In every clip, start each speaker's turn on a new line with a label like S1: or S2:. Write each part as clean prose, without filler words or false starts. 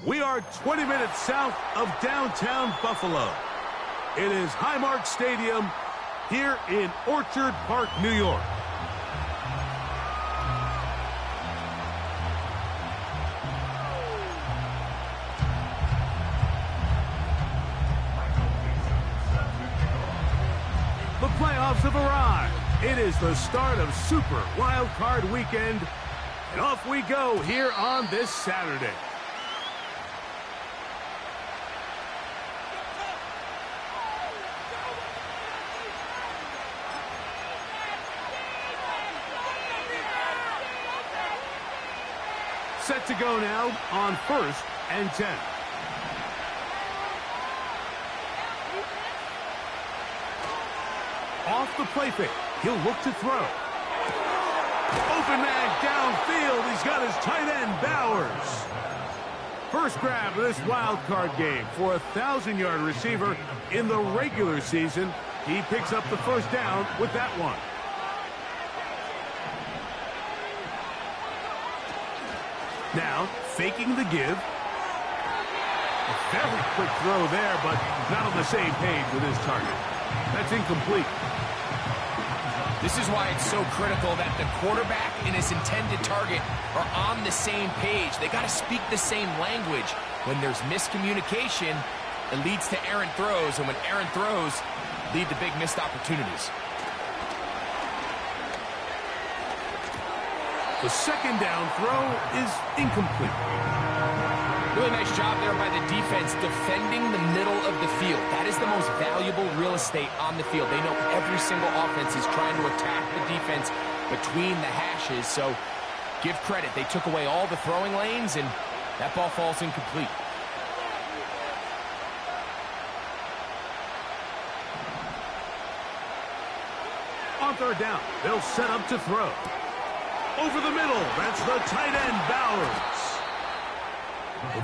S1: We are 20 minutes south of downtown Buffalo. It is Highmark Stadium here in Orchard Park, New York. The playoffs have arrived. It is the start of Super Wild Card Weekend, and off we go here on this Saturday. Set to go now on 1st and 10. Off the play fake. He'll look to throw. Open man downfield. He's got his tight end, Bowers. First grab of this wild card game for a 1,000-yard receiver in the regular season. He picks up the first down with that one. Now, faking the give. A very quick throw there, but not on the same page with his target. That's incomplete.
S2: This is why it's so critical that the quarterback and his intended target are on the same page. They got to speak the same language. When there's miscommunication, it leads to errant throws, and when errant throws lead to big missed opportunities.
S1: The second down throw is incomplete.
S2: Really nice job there by the defense defending the middle of the field. That is the most valuable real estate on the field. They know every single offense is trying to attack the defense between the hashes, so give credit. They took away all the throwing lanes, and that ball falls incomplete.
S1: On third down, they'll set up to throw. Over the middle, that's the tight end, Bowers.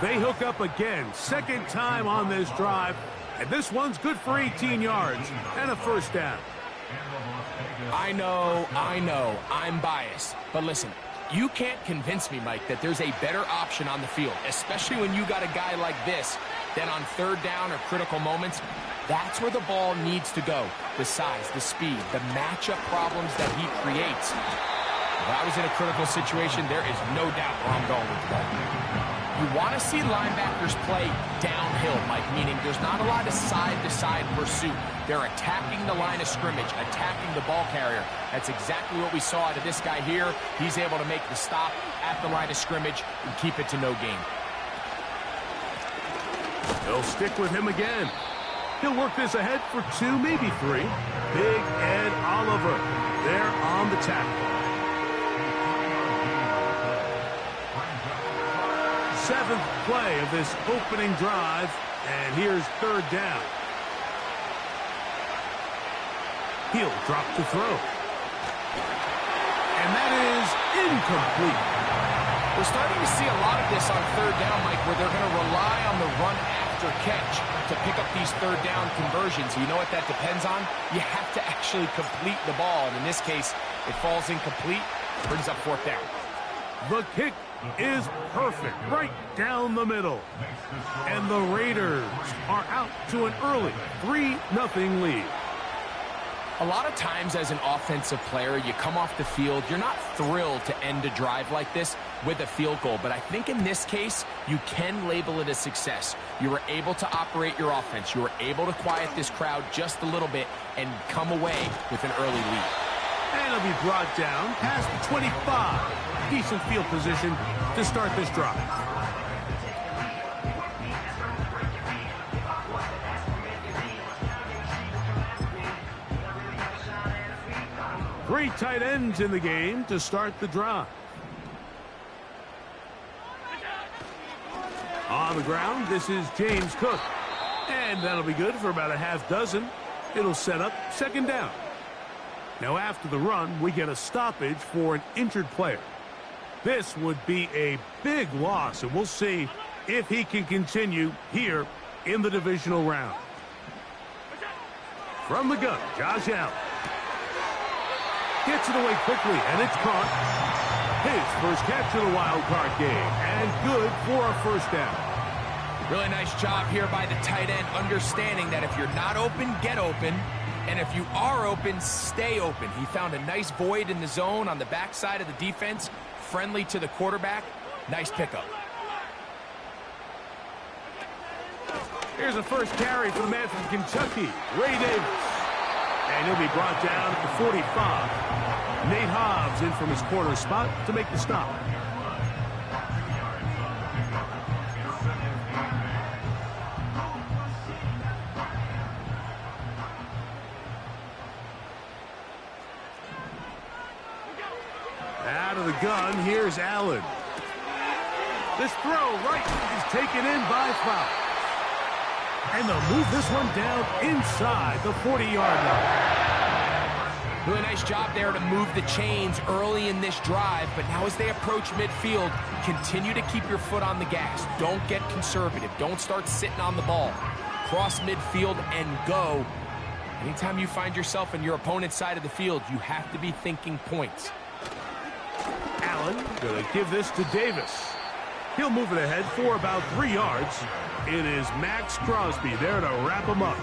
S1: They hook up again, second time on this drive, and this one's good for 18 yards and a first down.
S2: I know, I'm biased, but listen, you can't convince me, Mike, that there's a better option on the field, especially when you got a guy like this, then on third down or critical moments, that's where the ball needs to go. The size, the speed, the matchup problems that he creates. If I was in a critical situation, there is no doubt where I'm going with the ball. You want to see linebackers play downhill, Mike, meaning there's not a lot of side-to-side pursuit. They're attacking the line of scrimmage, attacking the ball carrier. That's exactly what we saw out of this guy here. He's able to make the stop at the line of scrimmage and keep it to no gain.
S1: They'll stick with him again. He'll work this ahead for 2, maybe 3. Big Ed Oliver there on the tackle. 7th play of this opening drive, and here's third down. He'll drop the throw. And that is incomplete.
S2: We're starting to see a lot of this on third down, Mike, where they're going to rely on the run after catch to pick up these third down conversions. You know what that depends on? You have to actually complete the ball, and in this case, it falls incomplete, brings up fourth down.
S1: The kick is perfect, right down the middle. And the Raiders are out to an early 3-0 lead.
S2: A lot of times as an offensive player, you come off the field, you're not thrilled to end a drive like this with a field goal. But I think in this case, you can label it a success. You were able to operate your offense. You were able to quiet this crowd just a little bit and come away with an early lead.
S1: And it'll be brought down past the 25. Decent field position to start this drive. Three tight ends in the game to start the drive. On the ground, this is James Cook. And that'll be good for about a half dozen. It'll set up second down. Now after the run, we get a stoppage for an injured player. This would be a big loss, and we'll see if he can continue here in the divisional round. From the gun, Josh Allen. Gets it away quickly, and it's caught. His first catch of the wild card game, and good for a first down.
S2: Really nice job here by the tight end, understanding that if you're not open, get open. And if you are open, stay open. He found a nice void in the zone on the backside of the defense, friendly to the quarterback. Nice pickup.
S1: Here's a first carry for the man from Kentucky, Ray Davis. And he'll be brought down at the 45. Nate Hobbs in from his corner spot to make the stop. Out of the gun, here's Allen. This throw right is taken in by Fowl. And they'll move this one down inside the 40-yard line.
S2: Really nice job there to move the chains early in this drive, but now as they approach midfield, continue to keep your foot on the gas. Don't get conservative. Don't start sitting on the ball. Cross midfield and go. Anytime you find yourself in your opponent's side of the field, you have to be thinking points.
S1: Allen going to give this to Davis. He'll move it ahead for about 3 yards. It is Max Crosby there to wrap him up.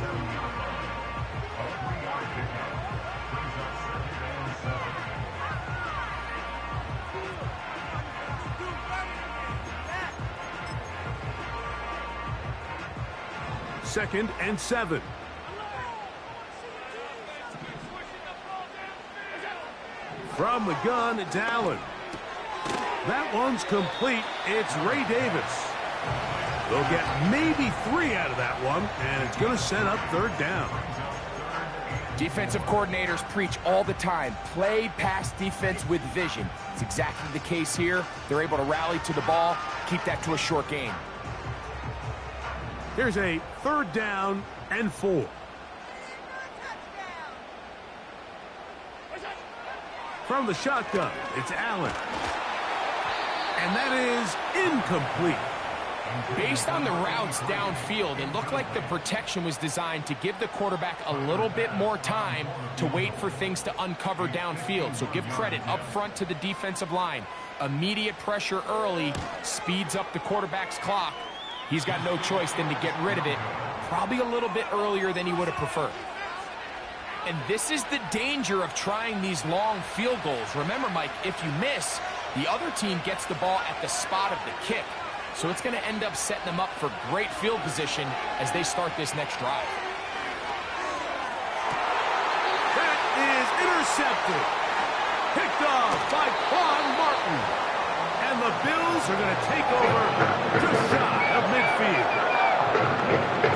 S1: Second and 7. From the gun, it's Allen. That one's complete. It's Ray Davis. They'll get maybe 3 out of that one, and it's going to set up third down.
S2: Defensive coordinators preach all the time, play pass defense with vision. It's exactly the case here. They're able to rally to the ball, keep that to a short gain.
S1: Here's a third down and 4. From the shotgun, it's Allen. And that is incomplete.
S2: Based on the routes downfield, it looked like the protection was designed to give the quarterback a little bit more time to wait for things to uncover downfield. So give credit up front to the defensive line. Immediate pressure early speeds up the quarterback's clock. He's got no choice than to get rid of it, probably a little bit earlier than he would have preferred. And this is the danger of trying these long field goals. Remember, Mike, if you miss, the other team gets the ball at the spot of the kick. So it's going to end up setting them up for great field position as they start this next drive.
S1: That is intercepted. Picked off by Quan Martin. And the Bills are going to take over just shy of midfield.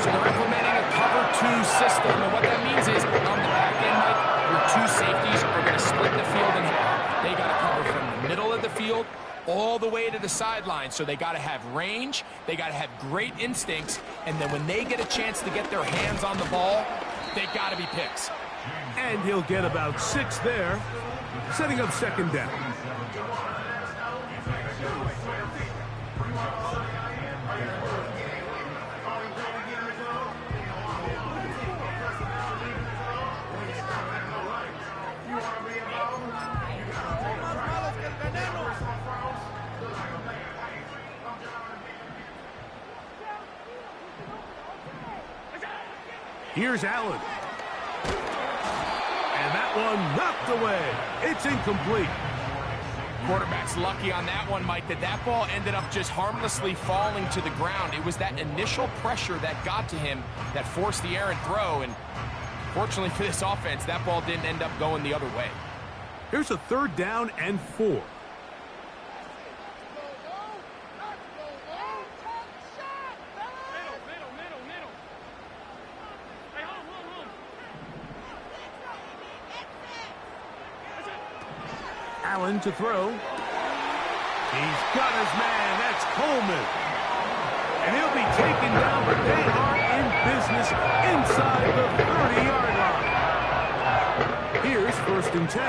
S2: So they're implementing a cover 2 system. And what that means is on the back end, Mike, your 2 safeties are going to split the field in half. They got to cover from the middle of the field all the way to the sideline. So they got to have range, they got to have great instincts, and then when they get a chance to get their hands on the ball, they got to be picks.
S1: And he'll get about 6 there, setting up second down. Here's Allen. And that one knocked away. It's incomplete.
S2: Quarterback's lucky on that one, Mike, that ball ended up just harmlessly falling to the ground. It was that initial pressure that got to him that forced the errant throw, and fortunately for this offense, that ball didn't end up going the other way.
S1: Here's a third down and 4. Allen to throw. He's got his man. That's Coleman. And he'll be taken down, but they are in business inside the 30-yard line. Here's first and 10.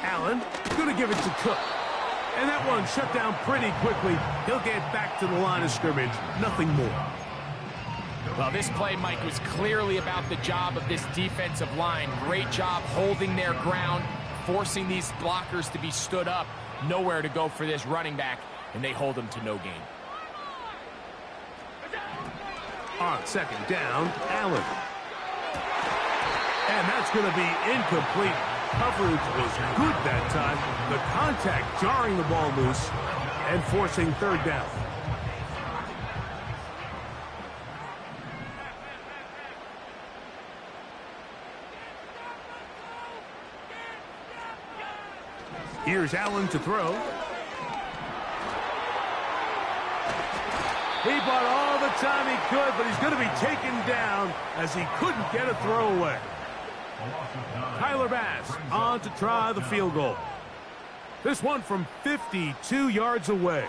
S1: Allen going to give it to Cook. And that one shut down pretty quickly. He'll get back to the line of scrimmage. Nothing more.
S2: Well, this play, Mike, was clearly about the job of this defensive line. Great job holding their ground, forcing these blockers to be stood up. Nowhere to go for this running back, and they hold him to no gain.
S1: On second down, Allen. And that's going to be incomplete. Coverage was good that time. The contact jarring the ball loose and forcing third down. Here's Allen to throw. He bought all the time he could, but he's going to be taken down as he couldn't get a throw away. Tyler Bass on to try the field goal. This one from 52 yards away.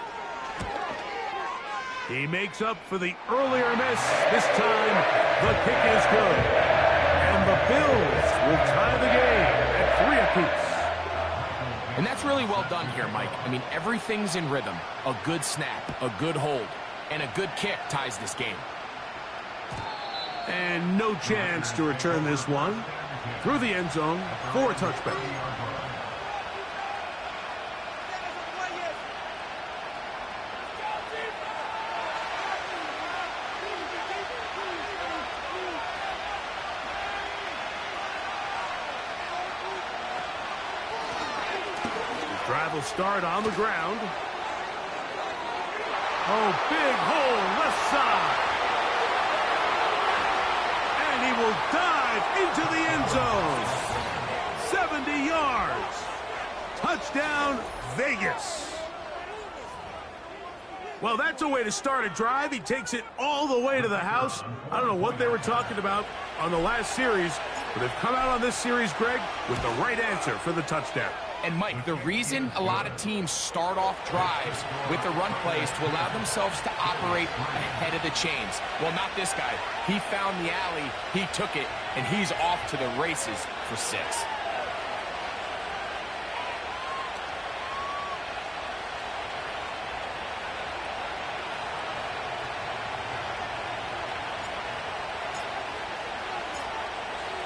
S1: He makes up for the earlier miss. This time, the kick is good. And the Bills will tie the game at 3 apiece.
S2: And that's really well done here, Mike. I mean, everything's in rhythm. A good snap, a good hold, and a good kick ties this game.
S1: And no chance to return this one. Through the end zone for a touchback. The drive will start on the ground. Oh, big hole left side. And he will dive into the end zone. 70 yards. Touchdown, Vegas. Well, that's a way to start a drive. He takes it all the way to the house. I don't know what they were talking about on the last series, but they've come out on this series, Greg, with the right answer for the touchdown.
S2: And, Mike, the reason a lot of teams start off drives with the run plays to allow themselves to operate ahead of the chains. Well, not this guy. He found the alley, he took it, and he's off to the races for 6.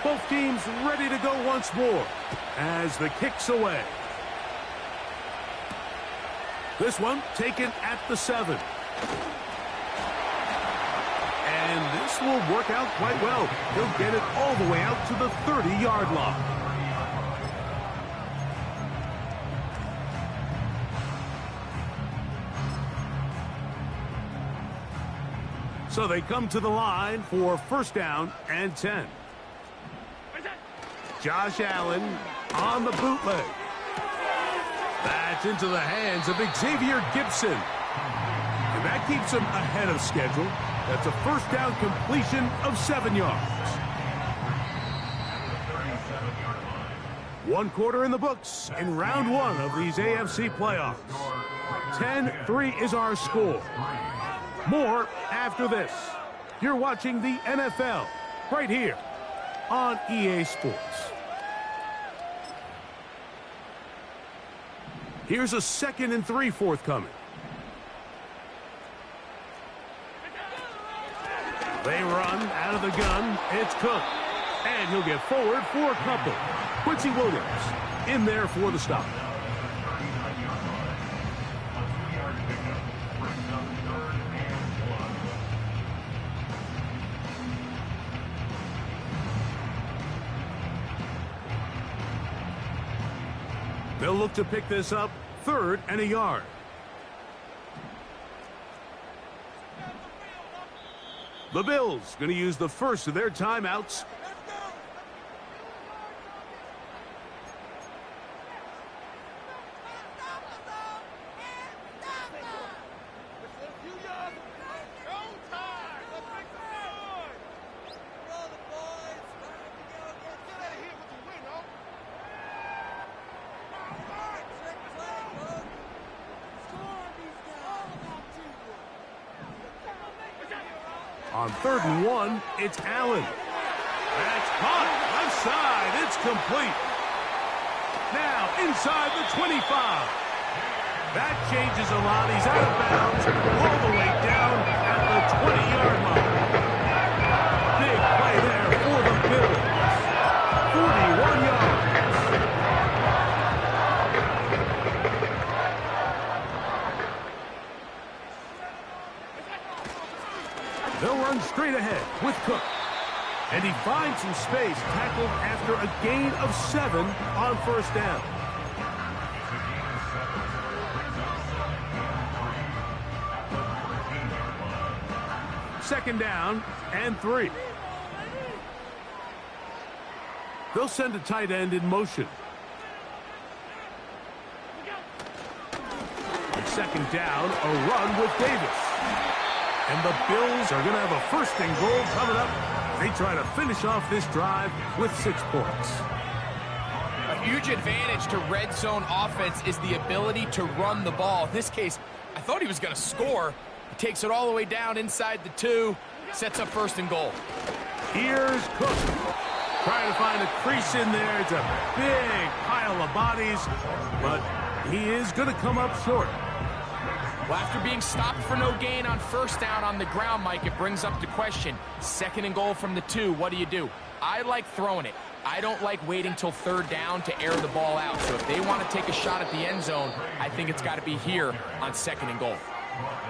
S1: Both teams ready to go once more as the kick's away. This one taken at the 7. And this will work out quite well. He'll get it all the way out to the 30-yard line. So they come to the line for first down and 10. Josh Allen on the bootleg. That's into the hands of Xavier Gibson. And that keeps him ahead of schedule. That's a first down completion of 7 yards. 1 quarter in the books in round 1 of these AFC playoffs. 10-3 is our score. More after this. You're watching the NFL right here on EA Sports. Here's a 2nd and 3 forthcoming. They run out of the gun. It's Cook. And he'll get forward for a couple. Quincy Williams in there for the stop. They'll look to pick this up 3rd and a yard. The Bills going to use the first of their timeouts. On 3rd and 1, it's Allen. That's caught. Left side. It's complete. Now inside the 25. That changes a lot. He's out of bounds all the way down at the 20-yard line. Big play there for the Bills. 41 yards. They'll run straight ahead with Cook. And he finds some space, tackled after a gain of 7 on first down. Second down and 3. They'll send a tight end in motion. And second down, a run with Davis. And the Bills are going to have a first and goal coming up. They try to finish off this drive with 6 points.
S2: A huge advantage to red zone offense is the ability to run the ball. In this case, I thought he was going to score. He takes it all the way down inside the 2, sets up first and goal.
S1: Here's Cook. Trying to find a crease in there. It's a big pile of bodies, but he is going to come up short.
S2: Well, after being stopped for no gain on first down on the ground, Mike, it brings up the question. Second and goal from the 2, what do? I like throwing it. I don't like waiting till third down to air the ball out. So if they want to take a shot at the end zone, I think it's got to be here on second and goal.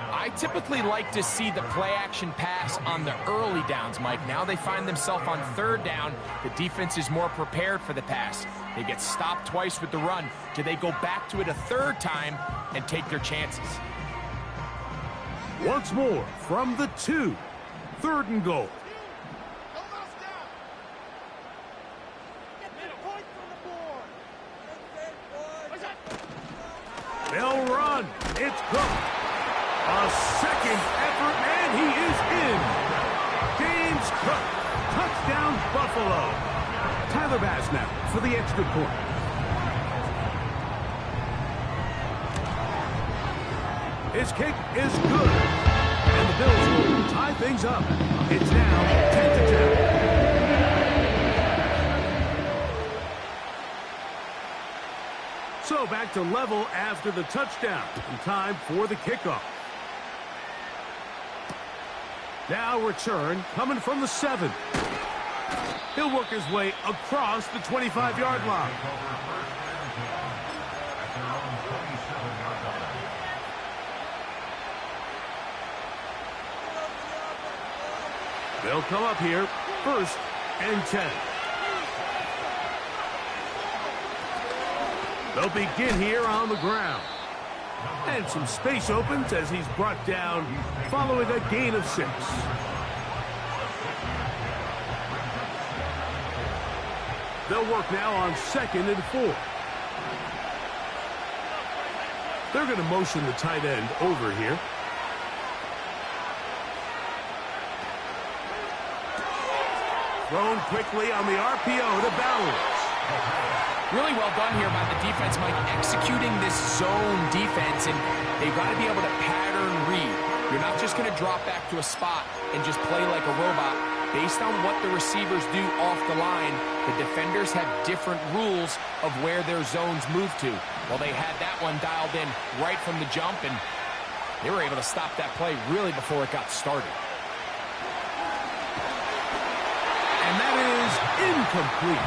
S2: I typically like to see the play-action pass on the early downs, Mike. Now they find themselves on third down. The defense is more prepared for the pass. They get stopped twice with the run. Do they go back to it a third time and take their chances?
S1: Once more from the 2. Third and goal. They'll run. It's Cook. A second effort, and he is in. James Cook. Touchdown, Buffalo. Tyler Bass now for the extra point. His kick is good. And the Bills will tie things up. It's now 10-10. So back to level after the touchdown. And time for the kickoff. Now return coming from the 7. He'll work his way across the 25-yard line. They'll come up here, first and 10. They'll begin here on the ground. And some space opens as he's brought down following a gain of 6. They'll work now on second and 4. They're going to motion the tight end over here. Thrown quickly on the RPO to Bowers.
S2: Really well done here by the defense, Mike, executing this zone defense, and they've got to be able to pattern read. You're not just going to drop back to a spot and just play like a robot. Based on what the receivers do off the line, the defenders have different rules of where their zones move to. Well, they had that one dialed in right from the jump, and they were able to stop that play really before it got started.
S1: And that is incomplete.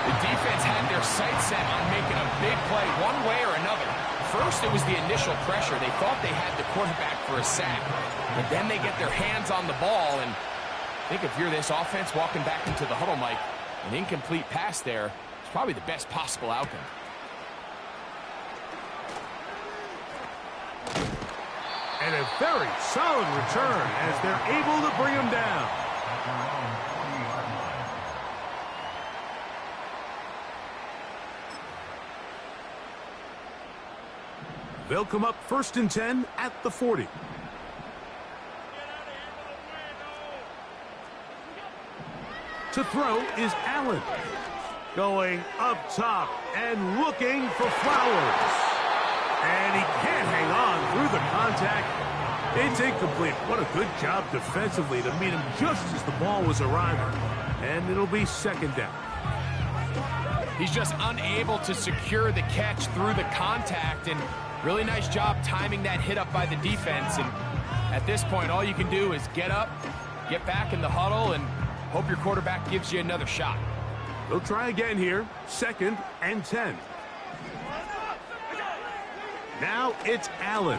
S2: The defense had their sights set on making a big play one way or another. First, it was the initial pressure. They thought they had the quarterback for a sack. But then they get their hands on the ball, and I think if you're this offense walking back into the huddle, Mike, an incomplete pass there is probably the best possible outcome.
S1: And a very solid return as they're able to bring him down. They'll come up first and 10 at the 40. To throw is Allen. Going up top and looking for Flowers. And he can't hang on through the contact. It's incomplete. What a good job defensively to meet him just as the ball was arriving. And it'll be second down.
S2: He's just unable to secure the catch through the contact, and really nice job timing that hit up by the defense. And at this point, all you can do is get up, get back in the huddle, and hope your quarterback gives you another shot.
S1: They'll try again here, second and 10. Now it's Allen.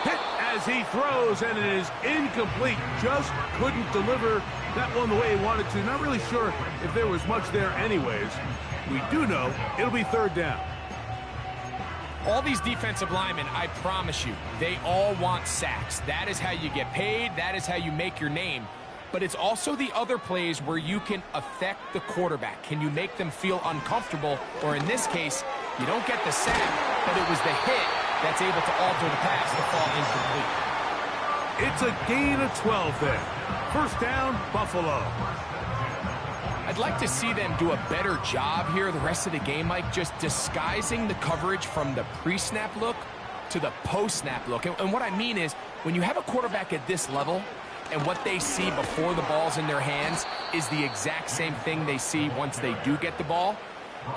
S1: Hit as he throws, and it is incomplete. Just couldn't deliver that one the way he wanted to. Not really sure if there was much there anyways. We do know it'll be third down.
S2: All these defensive linemen, I promise you, they all want sacks. That is how you get paid. That is how you make your name. But it's also the other plays where you can affect the quarterback. Can you make them feel uncomfortable? Or in this case, you don't get the sack, but it was the hit that's able to alter the pass to fall incomplete.
S1: It's a gain of 12 there. First down, Buffalo.
S2: I'd like to see them do a better job here the rest of the game, Mike, just disguising the coverage from the pre-snap look to the post-snap look. And what I mean is, when you have a quarterback at this level, and what they see before the ball's in their hands is the exact same thing they see once they do get the ball,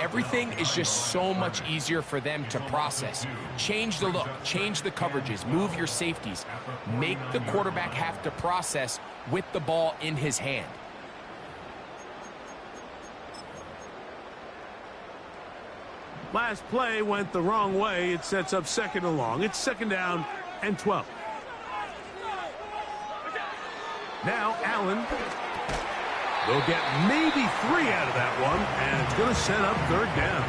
S2: everything is just so much easier for them to process. Change the look, change the coverages, move your safeties. Make the quarterback have to process with the ball in his hand.
S1: Last play went the wrong way. It sets up second and long. It's second down and 12. Now Allen. They'll get maybe 3 out of that one, and it's going to set up third down.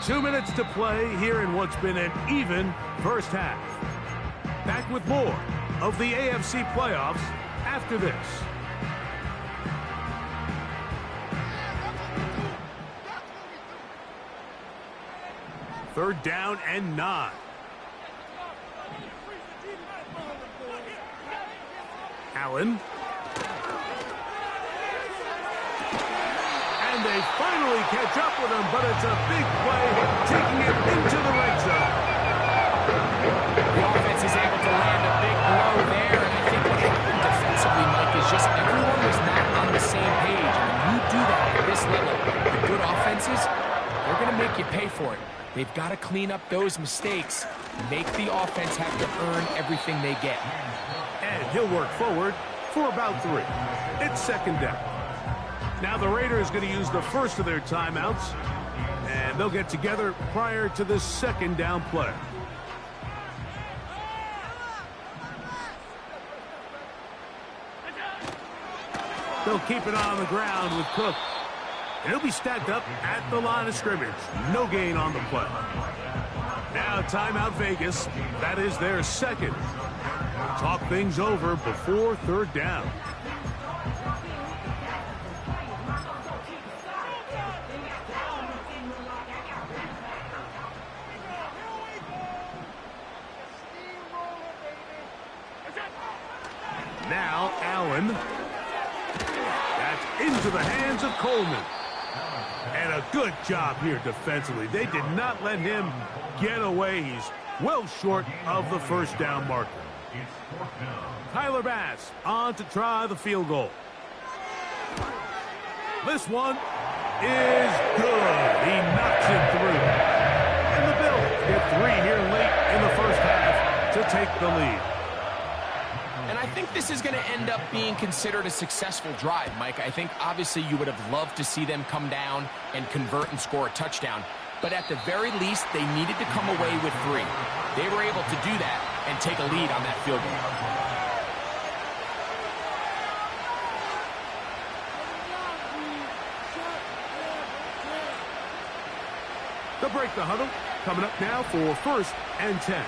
S1: Two minutes to play here in what's been an even first half. Back with more of the AFC playoffs after this. Third down and 9. Allen. And they finally catch up with him, but it's a big play, taking it into the red zone.
S2: The offense is able to land a big blow there, and I think what happened defensively, Mike, is just everyone was not on the same page. And when you do that at this level, the good offenses, they're going to make you pay for it. They've got to clean up those mistakes, make the offense have to earn everything they get.
S1: And he'll work forward for about 3. It's second down. Now the Raiders going to use the first of their timeouts, and they'll get together prior to this second down play. They'll keep it on the ground with Cook. And he'll be stacked up at the line of scrimmage. No gain on the play. Now timeout Vegas. That is their second. Talk things over before third down. Now Allen. That's into the hands of Coleman. And a good job here defensively. They did not let him get away. He's well short of the first down marker. Tyler Bass on to try the field goal. This one is good. He knocks it through. And the Bills get 3 here late in the first half to take the lead.
S2: And I think this is going to end up being considered a successful drive, Mike. I think obviously you would have loved to see them come down and convert and score a touchdown. But at the very least, they needed to come away with 3. They were able to do that and take a lead on that field goal.
S1: They'll break the huddle. Coming up now for first and 10.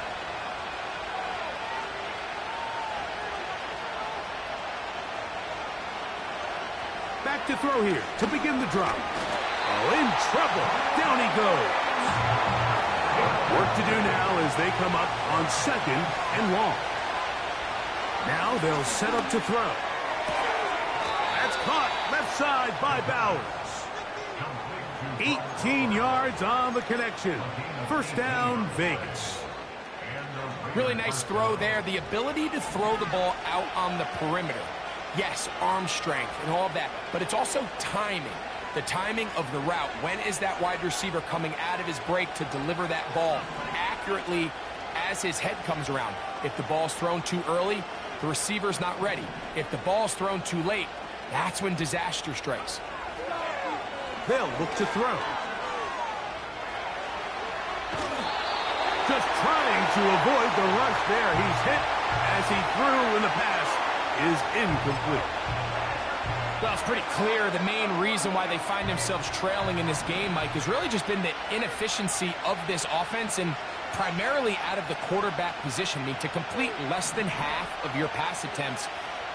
S1: Back to throw here to begin the drop. Oh, in trouble. Down he goes. Work to do now as they come up on second and long. Now they'll set up to throw. That's caught left side by Bowers. 18 yards on the connection. First down, Vegas.
S2: Really nice throw there. The ability to throw the ball out on the perimeter. Yes, arm strength and all of that, but it's also timing. The timing of the route. When is that wide receiver coming out of his break to deliver that ball accurately as his head comes around. If the ball's thrown too early, the receiver's not ready. If the ball's thrown too late, that's when disaster strikes.
S1: They'll look to throw. Just trying to avoid the rush there. He's hit as he threw, and the pass is incomplete.
S2: Well, it's pretty clear the main reason why they find themselves trailing in this game, Mike, has really just been the inefficiency of this offense and primarily out of the quarterback position. I mean, to complete less than half of your pass attempts,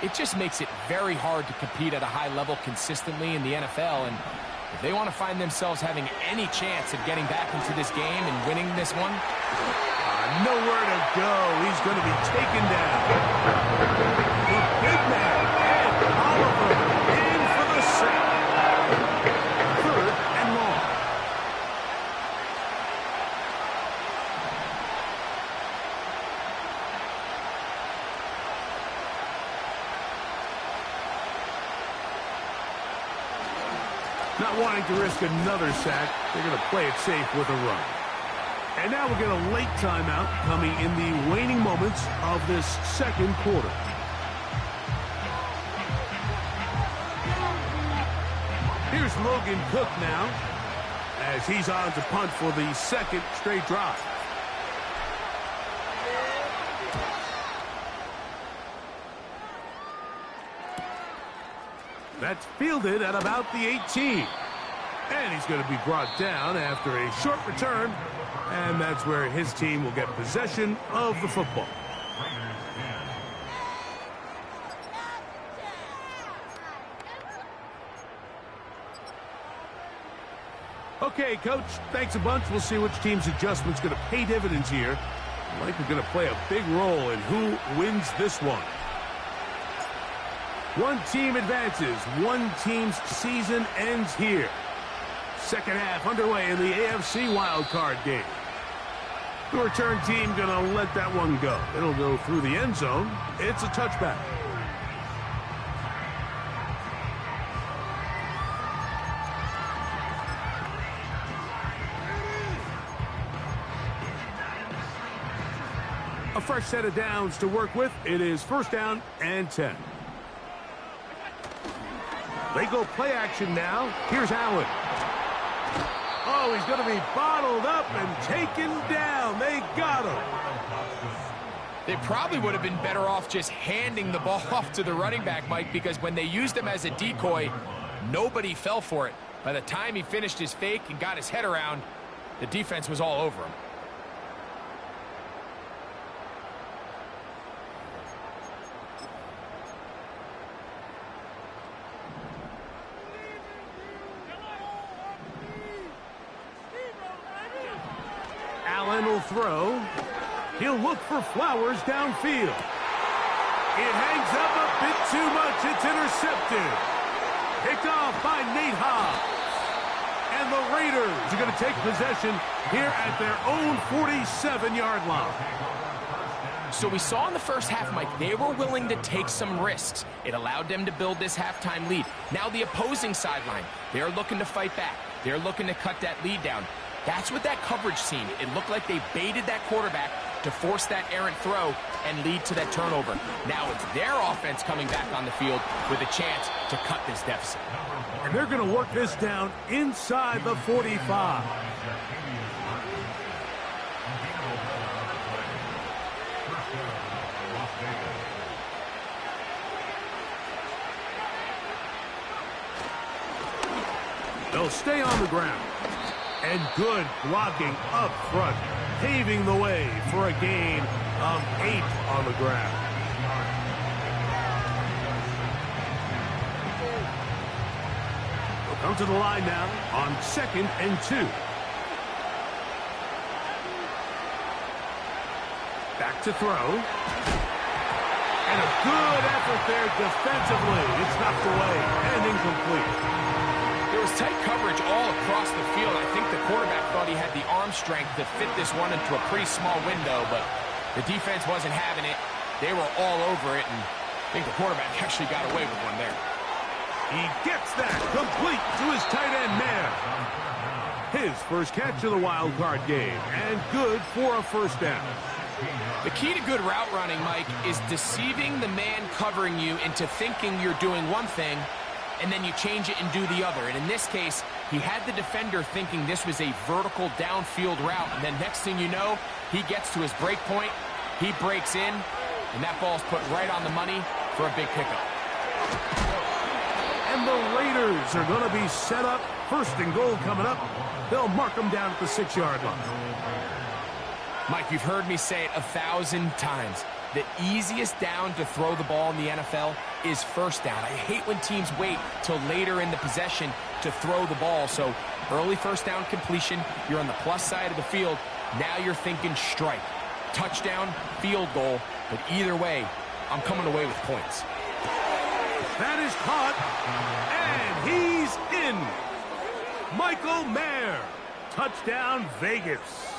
S2: it just makes it very hard to compete at a high level consistently in the NFL. And if they want to find themselves having any chance of getting back into this game and winning this one,
S1: nowhere to go. He's going to be taken down. The big man, Ed Oliver, in for the sack. 3rd and long. Not wanting to risk another sack, they're going to play it safe with a run. And now we'll get a late timeout coming in the waning moments of this second quarter. Here's Logan Cook now as he's on to punt for the second straight drive. That's fielded at about the 18. And he's going to be brought down after a short return. And that's where his team will get possession of the football. Okay, Coach, thanks a bunch. We'll see which team's adjustment's going to pay dividends here. I think we're going to play a big role in who wins this one. One team advances. One team's season ends here. Second half underway in the AFC wildcard game. The return team going to let that one go. It'll go through the end zone. It's a touchback. A fresh set of downs to work with. It is 1st down and 10. They go play action now. Here's Allen. Oh, he's going to be bottled up and taken down. They got him.
S2: They probably would have been better off just handing the ball off to the running back, Mike, because when they used him as a decoy, nobody fell for it. By the time he finished his fake and got his head around, the defense was all over him.
S1: Allen will throw. He'll look for Flowers downfield. It hangs up a bit too much. It's intercepted. Picked off by Nate Hobbs. And the Raiders are going to take possession here at their own 47-yard line.
S2: So we saw in the first half, Mike, they were willing to take some risks. It allowed them to build this halftime lead. Now the opposing sideline, they're looking to fight back. They're looking to cut that lead down. That's what that coverage seemed. It looked like they baited that quarterback to force that errant throw and lead to that turnover. Now it's their offense coming back on the field with a chance to cut this deficit.
S1: And they're going to work this down inside the 45. They'll stay on the ground. And good blocking up front, paving the way for a gain of 8 on the ground. They'll come to the line now on 2nd and 2. Back to throw. And a good effort there defensively. It's knocked away and incomplete.
S2: There was tight coverage all across the field. I think the quarterback thought he had the arm strength to fit this one into a pretty small window, but the defense wasn't having it. They were all over it, and I think the quarterback actually got away with one there.
S1: He gets that complete to his tight end man. His first catch of the wild card game, and good for a 1st down.
S2: The key to good route running, Mike, is deceiving the man covering you into thinking you're doing one thing, and then you change it and do the other. And in this case, he had the defender thinking this was a vertical downfield route, and then next thing you know, he gets to his break point, he breaks in, and that ball's put right on the money for a big pickup.
S1: And the Raiders are going to be set up. First and goal coming up. They'll mark them down at the 6-yard line.
S2: Mike, you've heard me say it 1,000 times. The easiest down to throw the ball in the NFL is first down. I hate when teams wait till later in the possession to throw the ball. So early first down completion, you're on the plus side of the field. Now you're thinking strike, touchdown, field goal. But either way, I'm coming away with points.
S1: That is caught, and he's in. Michael Mayer, touchdown Vegas.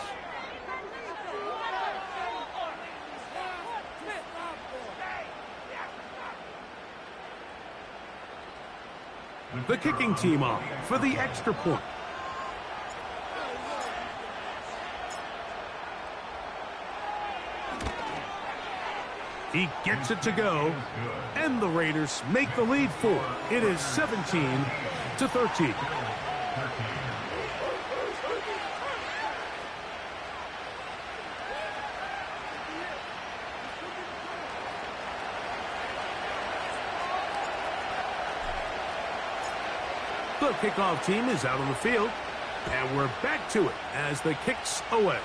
S1: The kicking team off for the extra point. He gets it to go, and the Raiders make the lead 4. It is 17-13. The kickoff team is out on the field, and we're back to it as the kick's away.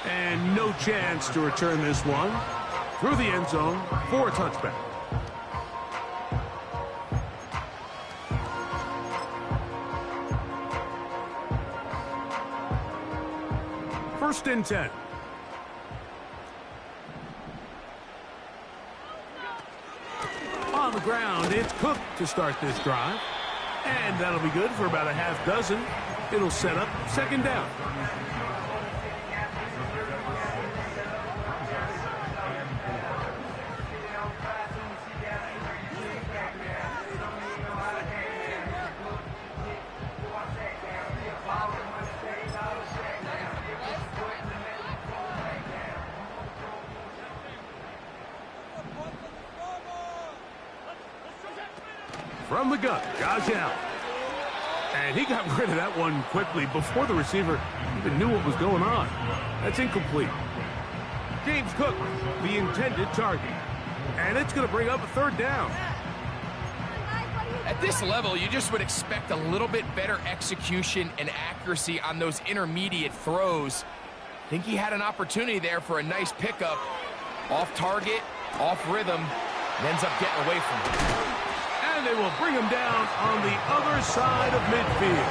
S1: And no chance to return this one through the end zone for a touchback. First and 10. On the ground, it's Cook to start this drive. And that'll be good for about a half dozen. It'll set up second down. From the gun, Josh Allen. And he got rid of that one quickly before the receiver even knew what was going on. That's incomplete. James Cook, the intended target. And it's going to bring up a third down.
S2: At this level, you just would expect a little bit better execution and accuracy on those intermediate throws. I think he had an opportunity there for a nice pickup. Off target, off rhythm, and ends up getting away from it.
S1: And they will bring him down on the other side of midfield.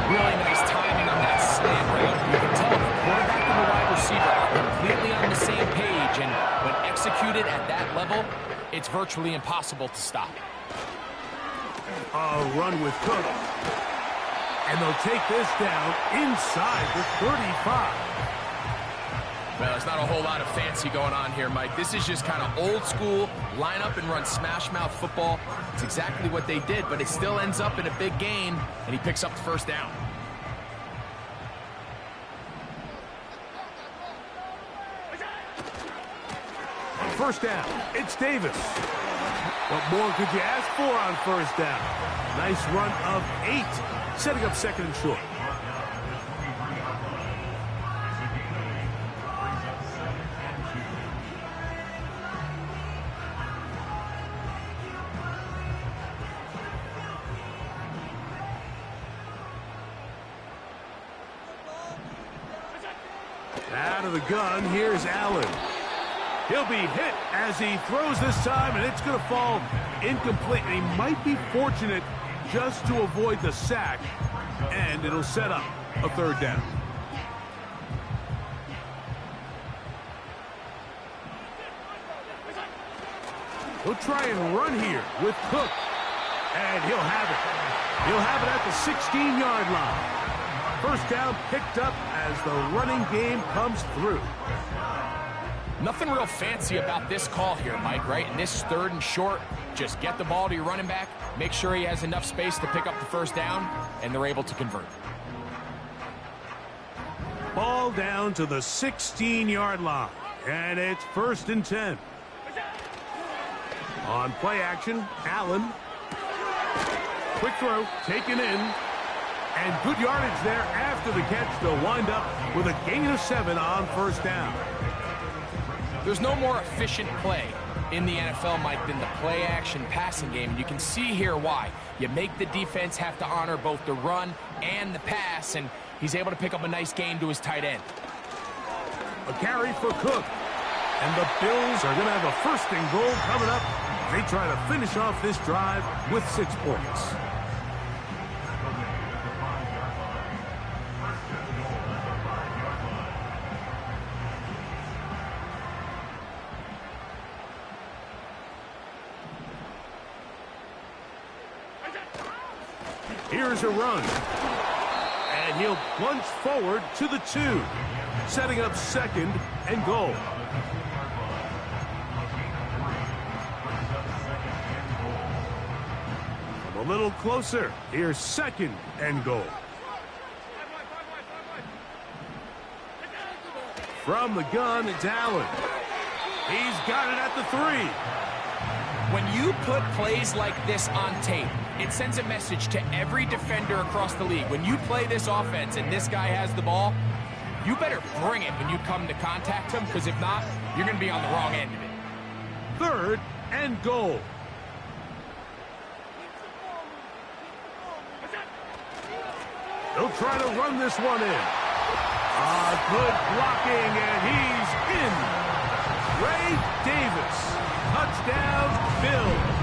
S2: Really nice timing on that slant route. You can tell the quarterback and the wide receiver are completely on the same page, and when executed at that level, it's virtually impossible to stop.
S1: A run with Cook. And they'll take this down inside the 35.
S2: Well, there's not a whole lot of fancy going on here, Mike. This is just kind of old school, line up and run smash mouth football. It's exactly what they did, but it still ends up in a big gain, and he picks up the first down.
S1: First down, it's Davis. What more could you ask for on first down? Nice run of 8, setting up second and short. Out of the gun, here's Allen. He'll be hit as he throws this time, and it's going to fall incomplete. And he might be fortunate just to avoid the sack, and it'll set up a third down. He'll try and run here with Cook, and he'll have it. He'll have it at the 16-yard line. First down picked up as the running game comes through.
S2: Nothing real fancy about this call here, Mike, right? In this third and short, just get the ball to your running back, make sure he has enough space to pick up the first down, and they're able to convert.
S1: Ball down to the 16-yard line. And it's 1st and 10. On play action, Allen. Quick throw, taken in. And good yardage there after the catch. They'll wind up with a gain of 7 on 1st down.
S2: There's no more efficient play in the NFL, Mike, than the play-action passing game. And you can see here why. You make the defense have to honor both the run and the pass, and he's able to pick up a nice gain to his tight end.
S1: A carry for Cook. And the Bills are going to have a 1st and goal coming up. They try to finish off this drive with 6 points. Here's a run. And he'll plunge forward to the 2. Setting up 2nd and goal. A little closer. Here's 2nd and goal. From the gun, it's Allen. He's got it at the 3.
S2: When you put plays like this on tape, it sends a message to every defender across the league. When you play this offense and this guy has the ball, you better bring it when you come to contact him, because if not, you're going to be on the wrong end of it.
S1: 3rd and goal. They'll try to run this one in. Good blocking, and he's in. Ray Davis. Touchdown, Bills.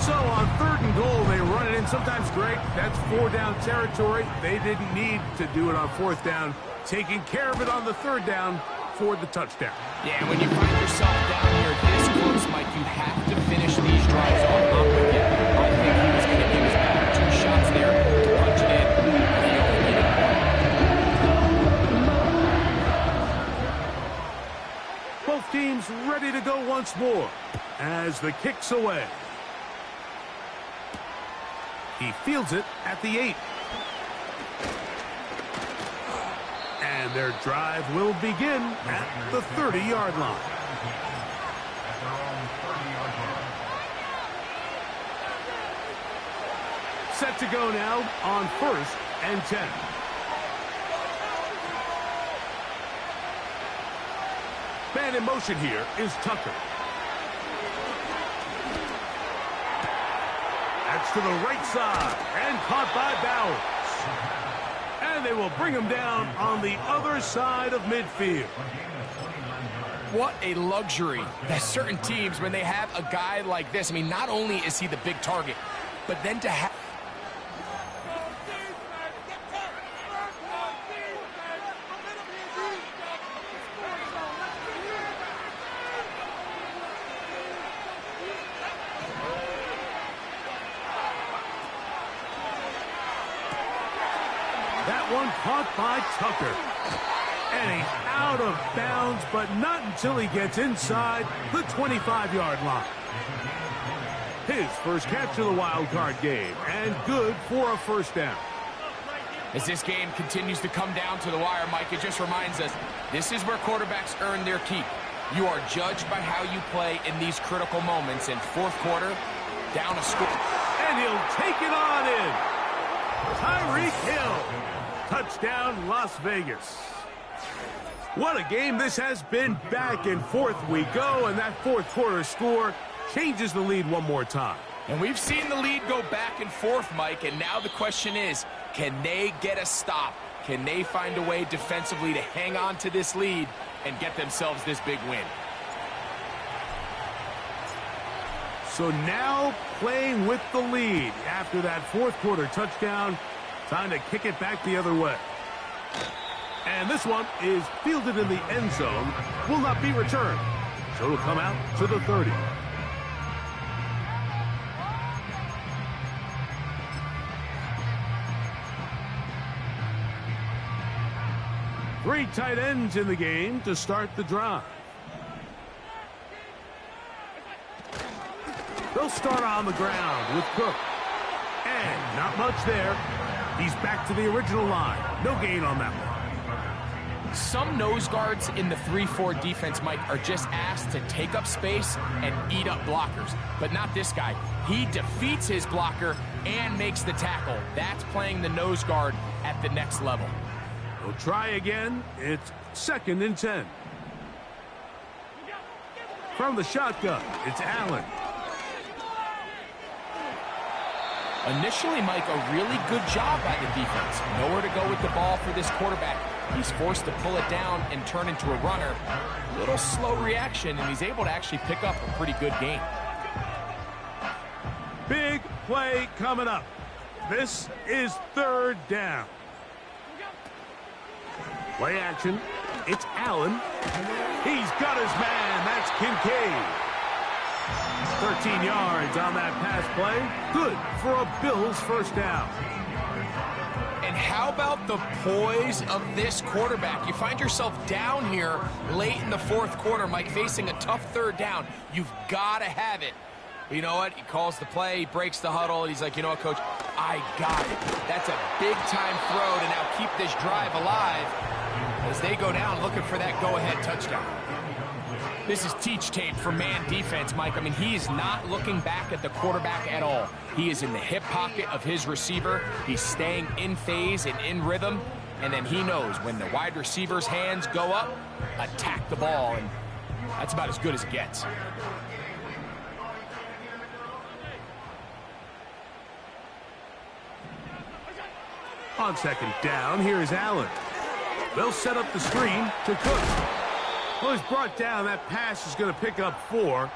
S1: So on 3rd and goal, they run it in. Sometimes, Greg, that's 4-down territory. They didn't need to do it on 4th down. Taking care of it on the 3rd down for the touchdown.
S2: Yeah, when you find yourself down here this close, Mike, you have to finish these drives off. I'm with you. I think he was going to give his back 2 shots there to punch it in. He only needed one.
S1: Both teams ready to go once more as the kick's away. He fields it at the 8. And their drive will begin at the 30-yard line. Set to go now on 1st and 10. Man in motion here is Tucker. That's to the right side and caught by Bowers. And they will bring him down on the other side of midfield.
S2: What a luxury that certain teams, when they have a guy like this, I mean, not only is he the big target, but then to have...
S1: That one caught by Tucker. And he's out of bounds, but not until he gets inside the 25-yard line. His first catch of the wild card game, and good for a 1st down.
S2: As this game continues to come down to the wire, Mike, it just reminds us, this is where quarterbacks earn their keep. You are judged by how you play in these critical moments. In 4th quarter, down a score.
S1: And he'll take it on in. Tyreek Hill. Touchdown, Las Vegas. What a game this has been. Back and forth we go, and that 4th quarter score changes the lead one more time.
S2: And we've seen the lead go back and forth, Mike, and now the question is, can they get a stop? Can they find a way defensively to hang on to this lead and get themselves this big win?
S1: So now playing with the lead after that 4th quarter touchdown. Time to kick it back the other way. And this one is fielded in the end zone. Will not be returned. So it'll come out to the 30. Three tight ends in the game to start the drive. They'll start on the ground with Cook. And not much there. He's back to the original line. No gain on that one.
S2: Some nose guards in the 3-4 defense, Mike, are just asked to take up space and eat up blockers. But not this guy. He defeats his blocker and makes the tackle. That's playing the nose guard at the next level.
S1: We'll try again. It's 2nd and 10. From the shotgun, it's Allen.
S2: Initially, Mike, a really good job by the defense. Nowhere to go with the ball for this quarterback. He's forced to pull it down and turn into a runner. Little slow reaction, and he's able to actually pick up a pretty good game.
S1: Big play coming up. This is 3rd down. Play action. It's Allen. He's got his man. That's Kincaid. 13 yards on that pass play. Good for a Bills first down.
S2: And how about the poise of this quarterback? You find yourself down here late in the 4th quarter, Mike, facing a tough 3rd down. You've got to have it. You know what? He calls the play, he breaks the huddle, and he's like, you know what, Coach? I got it. That's a big-time throw to now keep this drive alive as they go down looking for that go-ahead touchdown. This is teach tape for man defense, Mike. I mean, he is not looking back at the quarterback at all. He is in the hip pocket of his receiver. He's staying in phase and in rhythm. And then he knows when the wide receiver's hands go up, attack the ball. And that's about as good as it gets.
S1: On 2nd down, here's Allen. They'll set up the screen to Cook. Well, he's brought down. That pass is going to pick up 4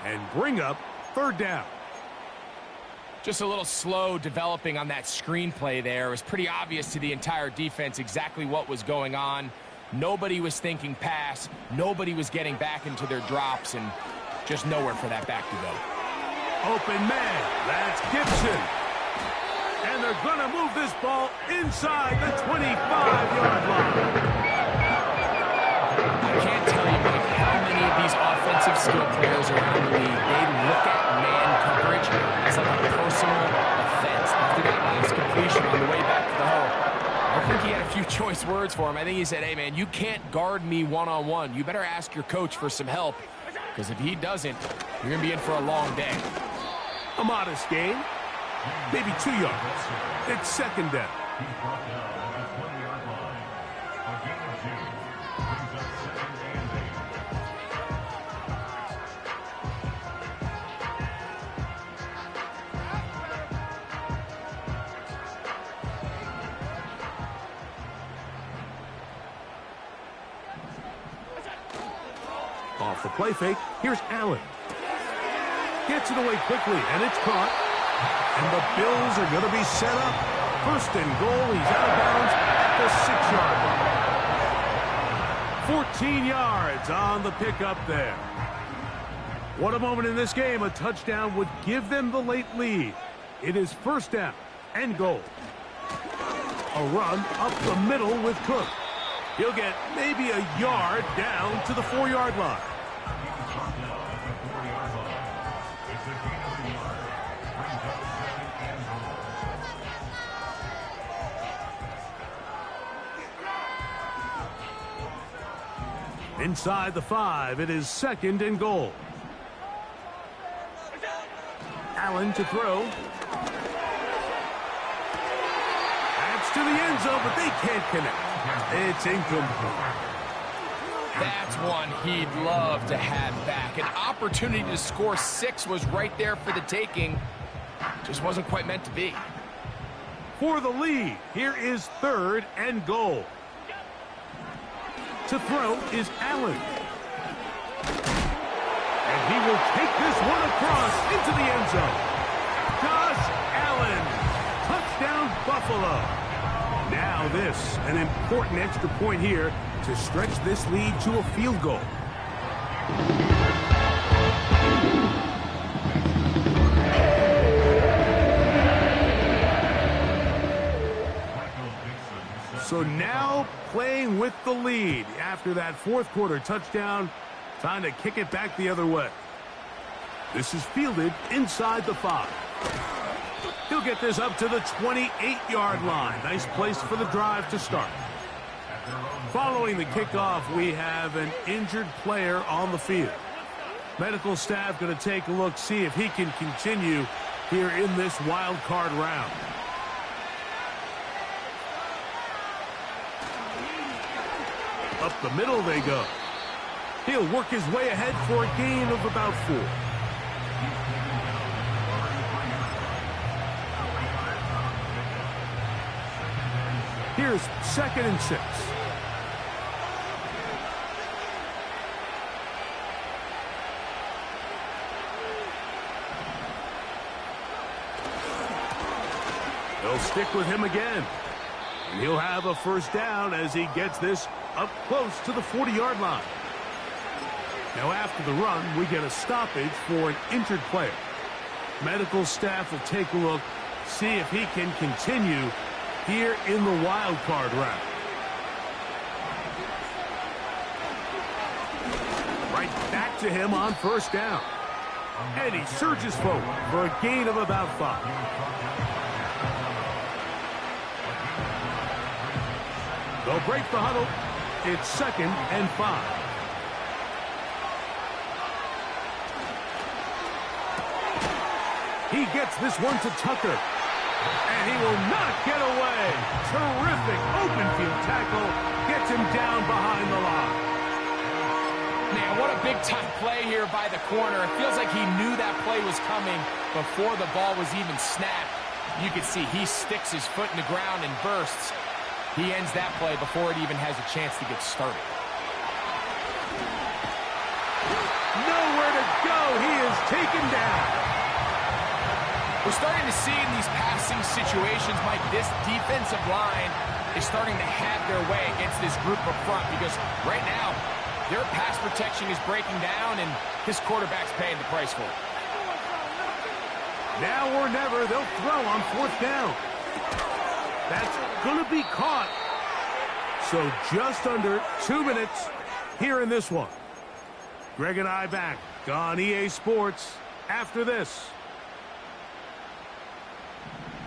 S1: and bring up 3rd down.
S2: Just a little slow developing on that screenplay there. It was pretty obvious to the entire defense exactly what was going on. Nobody was thinking pass. Nobody was getting back into their drops, and just nowhere for that back to go.
S1: Open man. That's Gibson. And they're going to move this ball inside the 25-yard line.
S2: I can't tell you, Mike, how many of these offensive skill players around the league, they look at man coverage as like a personal offense. After that last completion on the way back to the hole, I think he had a few choice words for him. I think he said, hey, man, you can't guard me one-on-one. You better ask your coach for some help, because if he doesn't, you're going to be in for a long day.
S1: A modest gain, maybe 2 yards. It's 2nd down. Off the play fake, here's Allen. Gets it away quickly, and it's caught. And the Bills are going to be set up. 1st and goal, he's out of bounds at the 6-yard line. 14 yards on the pickup there. What a moment in this game. A touchdown would give them the late lead. It is 1st down and goal. A run up the middle with Cook. He'll get maybe a yard down to the 4-yard line. Inside the 5, it is 2nd and goal. Allen to throw. That's to the end zone, but they can't connect. It's incomplete.
S2: That's one he'd love to have back. An opportunity to score 6 was right there for the taking. Just wasn't quite meant to be.
S1: For the lead, here is 3rd and goal. To throw is Allen. And he will take this one across into the end zone. Josh Allen. Touchdown, Buffalo. Now this, an important extra point here to stretch this lead to a field goal. So now playing with the lead after that 4th quarter touchdown. Time to kick it back the other way. This is fielded inside the 5. He'll get this up to the 28-yard line. Nice place for the drive to start. Following the kickoff, we have an injured player on the field. Medical staff going to take a look, see if he can continue here in this wild card round. Up the middle they go. He'll work his way ahead for a gain of about 4. Here's 2nd and 6. They'll stick with him again. And he'll have a first down as he gets this up close to the 40-yard line. Now after the run, we get a stoppage for an injured player. Medical staff will take a look, see if he can continue here in the wild card round. Right back to him on first down. And he surges forward for a gain of about 5. They'll break the huddle. It's 2nd and 5. He gets this one to Tucker. And he will not get away. Terrific open field tackle. Gets him down behind the line.
S2: Man, what a big-time play here by the corner. It feels like he knew that play was coming before the ball was even snapped. You can see he sticks his foot in the ground and bursts. He ends that play before it even has a chance to get started.
S1: Nowhere to go. He is taken down.
S2: We're starting to see in these passing situations, Mike, this defensive line is starting to have their way against this group up front because right now their pass protection is breaking down and his quarterback's paying the price for it.
S1: Now or never, they'll throw on 4th down. That's going to be caught. So just under 2 minutes here in this one. Greg and I back on EA Sports after this.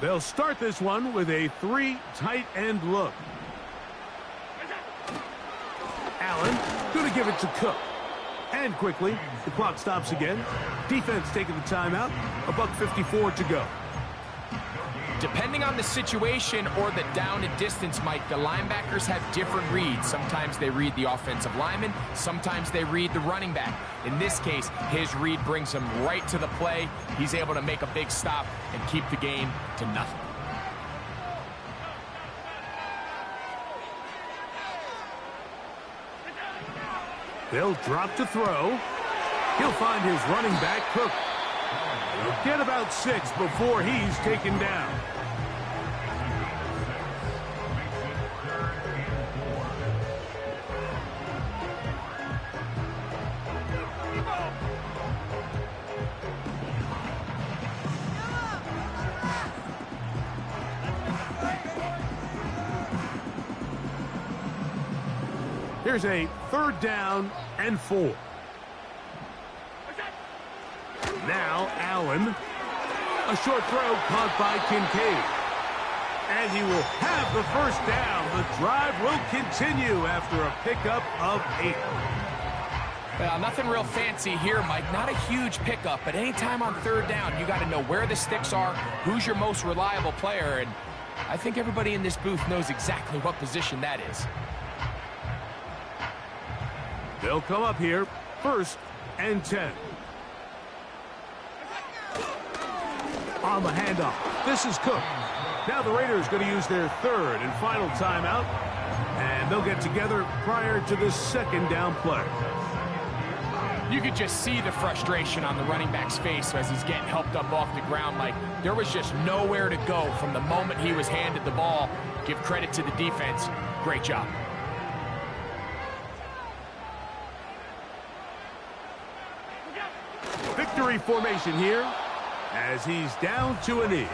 S1: They'll start this one with a 3 tight end look. Allen going to give it to Cook. And quickly, the clock stops again. Defense taking the timeout. $1:54 to go.
S2: Depending on the situation or the down and distance, Mike, the linebackers have different reads. Sometimes they read the offensive lineman. Sometimes they read the running back. In this case, his read brings him right to the play. He's able to make a big stop and keep the game to nothing.
S1: They'll drop to throw. He'll find his running back, Cook. He'll get about 6 before he's taken down. Here's a 3rd down and 4. Now Allen. A short throw caught by Kincaid. And he will have the first down. The drive will continue after a pickup of 8.
S2: Well, nothing real fancy here, Mike. Not a huge pickup, but anytime on 3rd down, you got to know where the sticks are, who's your most reliable player, and I think everybody in this booth knows exactly what position that is.
S1: They'll come up here, 1st and 10. On the handoff, this is Cook. Now the Raiders going to use their 3rd and final timeout, and they'll get together prior to this 2nd down play.
S2: You could just see the frustration on the running back's face as he's getting helped up off the ground. Like there was just nowhere to go from the moment he was handed the ball. Give credit to the defense. Great job.
S1: Victory formation here as he's down to a knee.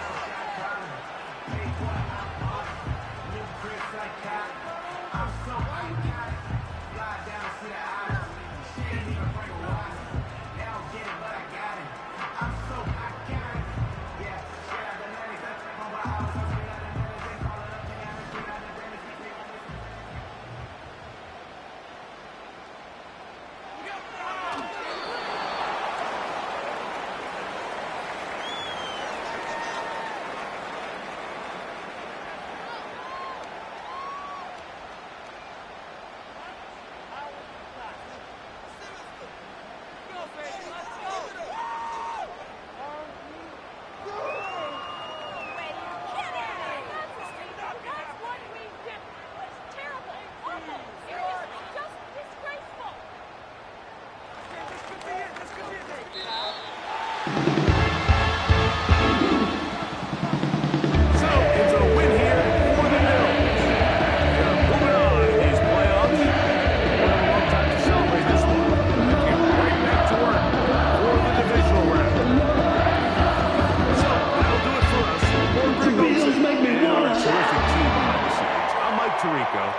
S1: Tirico.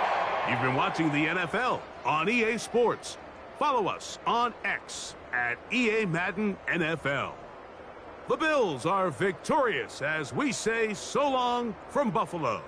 S1: You've been watching the NFL on EA Sports. Follow us on X at EA Madden NFL. The Bills are victorious as we say so long from Buffalo.